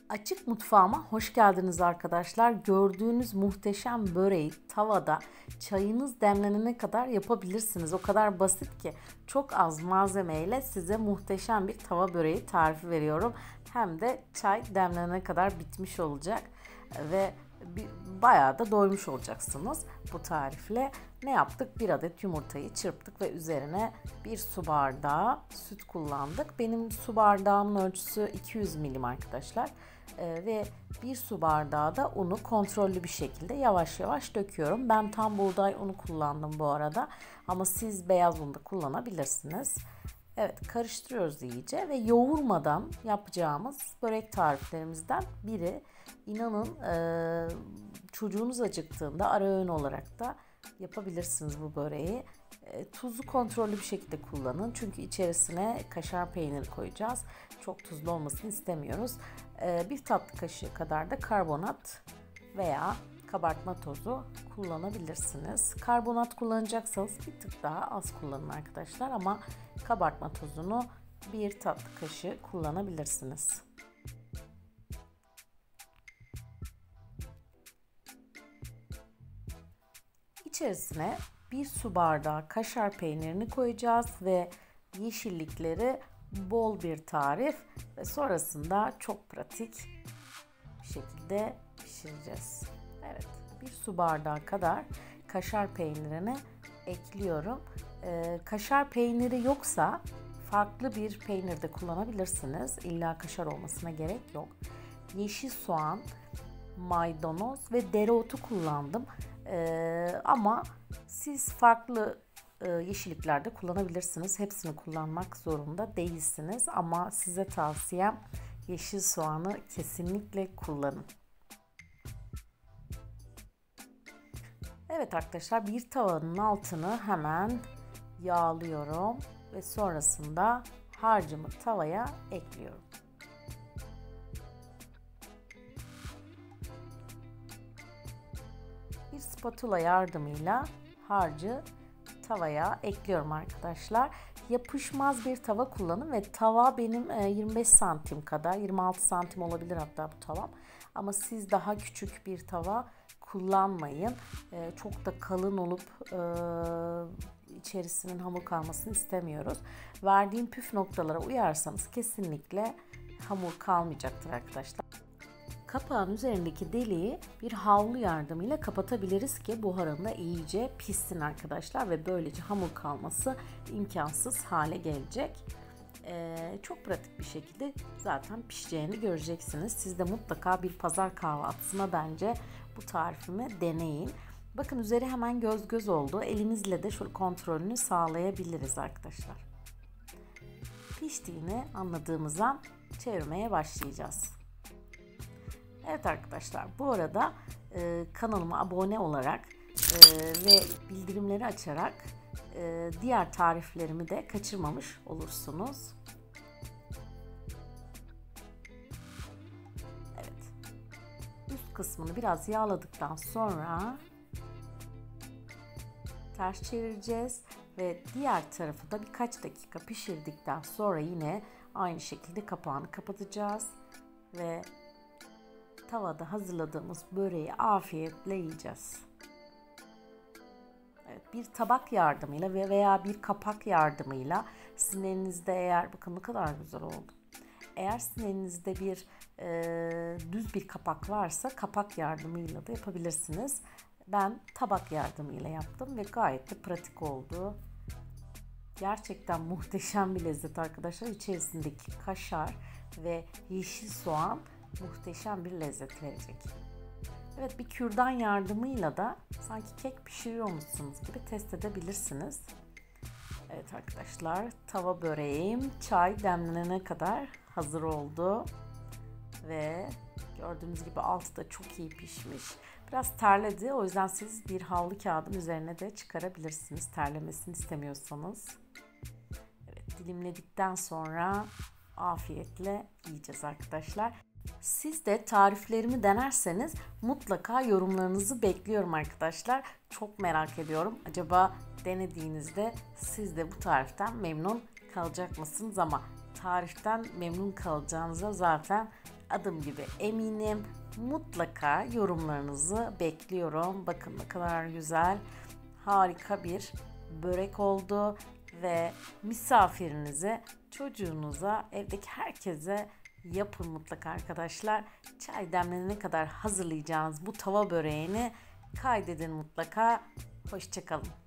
Açık mutfağıma hoş geldiniz arkadaşlar. Gördüğünüz muhteşem böreği tavada çayınız demlenene kadar yapabilirsiniz. O kadar basit ki çok az malzemeyle size muhteşem bir tava böreği tarifi veriyorum. Hem de çay demlenene kadar bitmiş olacak ve bayağı da doymuş olacaksınız bu tarifle. Ne yaptık? Bir adet yumurtayı çırptık ve üzerine bir su bardağı süt kullandık. Benim su bardağımın ölçüsü 200 milim arkadaşlar. Ve bir su bardağı da unu kontrollü bir şekilde yavaş yavaş döküyorum. Ben tam buğday unu kullandım bu arada ama siz beyaz un da kullanabilirsiniz. Evet, karıştırıyoruz iyice ve yoğurmadan yapacağımız börek tariflerimizden biri. İnanın çocuğunuz acıktığında ara öğün olarak da yapabilirsiniz bu böreği. Tuzu kontrollü bir şekilde kullanın. Çünkü içerisine kaşar peyniri koyacağız. Çok tuzlu olmasını istemiyoruz. Bir tatlı kaşığı kadar da karbonat veya kabartma tozu kullanabilirsiniz. Karbonat kullanacaksanız bir tık daha az kullanın arkadaşlar ama kabartma tozunu bir tatlı kaşığı kullanabilirsiniz. İçerisine bir su bardağı kaşar peynirini koyacağız ve yeşillikleri bol bir tarif ve sonrasında çok pratik bir şekilde pişireceğiz. Evet, bir su bardağı kadar kaşar peynirini ekliyorum. Kaşar peyniri yoksa farklı bir peynir de kullanabilirsiniz. İlla kaşar olmasına gerek yok. Yeşil soğan, maydanoz ve dereotu kullandım. Ama siz farklı yeşillikler de kullanabilirsiniz. Hepsini kullanmak zorunda değilsiniz. Ama size tavsiyem yeşil soğanı kesinlikle kullanın. Evet arkadaşlar, bir tavanın altını hemen yağlıyorum ve sonrasında harcımı tavaya ekliyorum. Bir spatula yardımıyla harcı tavaya ekliyorum arkadaşlar. Yapışmaz bir tava kullanın ve tava benim 25 santim kadar, 26 santim olabilir hatta bu tavam. Ama siz daha küçük bir tava kullanmayın. Çok da kalın olup içerisinin hamur kalmasını istemiyoruz. Verdiğim püf noktalara uyarsanız kesinlikle hamur kalmayacaktır arkadaşlar. Kapağın üzerindeki deliği bir havlu yardımıyla kapatabiliriz ki buharında iyice pişsin arkadaşlar ve böylece hamur kalması imkansız hale gelecek. Çok pratik bir şekilde zaten pişeceğini göreceksiniz. Siz de mutlaka bir pazar kahvaltısına bence bu tarifimi deneyin. Bakın üzeri hemen göz göz oldu. Elimizle de şöyle kontrolünü sağlayabiliriz arkadaşlar. Piştiğini anladığımız an çevirmeye başlayacağız. Evet arkadaşlar, bu arada kanalıma abone olarak ve bildirimleri açarak diğer tariflerimi de kaçırmamış olursunuz. Evet, üst kısmını biraz yağladıktan sonra ters çevireceğiz ve diğer tarafı da birkaç dakika pişirdikten sonra yine aynı şekilde kapağını kapatacağız ve tavada hazırladığımız böreği afiyetle yiyeceğiz. Evet, bir tabak yardımıyla veya bir kapak yardımıyla sizin elinizde eğer bakın ne kadar güzel oldu. Eğer sizin elinizde bir düz bir kapak varsa kapak yardımıyla da yapabilirsiniz. Ben tabak yardımıyla yaptım ve gayet de pratik oldu. Gerçekten muhteşem bir lezzet arkadaşlar. İçerisindeki kaşar ve yeşil soğan muhteşem bir lezzet verecek. Evet, bir kürdan yardımıyla da sanki kek pişiriyormuşsunuz gibi test edebilirsiniz. Evet arkadaşlar, tava böreğim çay demlenene kadar hazır oldu. Ve gördüğünüz gibi altı da çok iyi pişmiş. Biraz terledi, o yüzden siz bir havlu kağıdın üzerine de çıkarabilirsiniz terlemesini istemiyorsanız. Evet, dilimledikten sonra afiyetle yiyeceğiz arkadaşlar. Siz de tariflerimi denerseniz mutlaka yorumlarınızı bekliyorum arkadaşlar. Çok merak ediyorum. Acaba denediğinizde siz de bu tariften memnun kalacak mısınız? Ama tariften memnun kalacağınıza zaten adım gibi eminim. Mutlaka yorumlarınızı bekliyorum. Bakın ne kadar güzel, harika bir börek oldu ve misafirinize, çocuğunuza, evdeki herkese yapın mutlaka arkadaşlar. Çay demlenene kadar hazırlayacağınız bu tava böreğini kaydedin mutlaka. Hoşça kalın.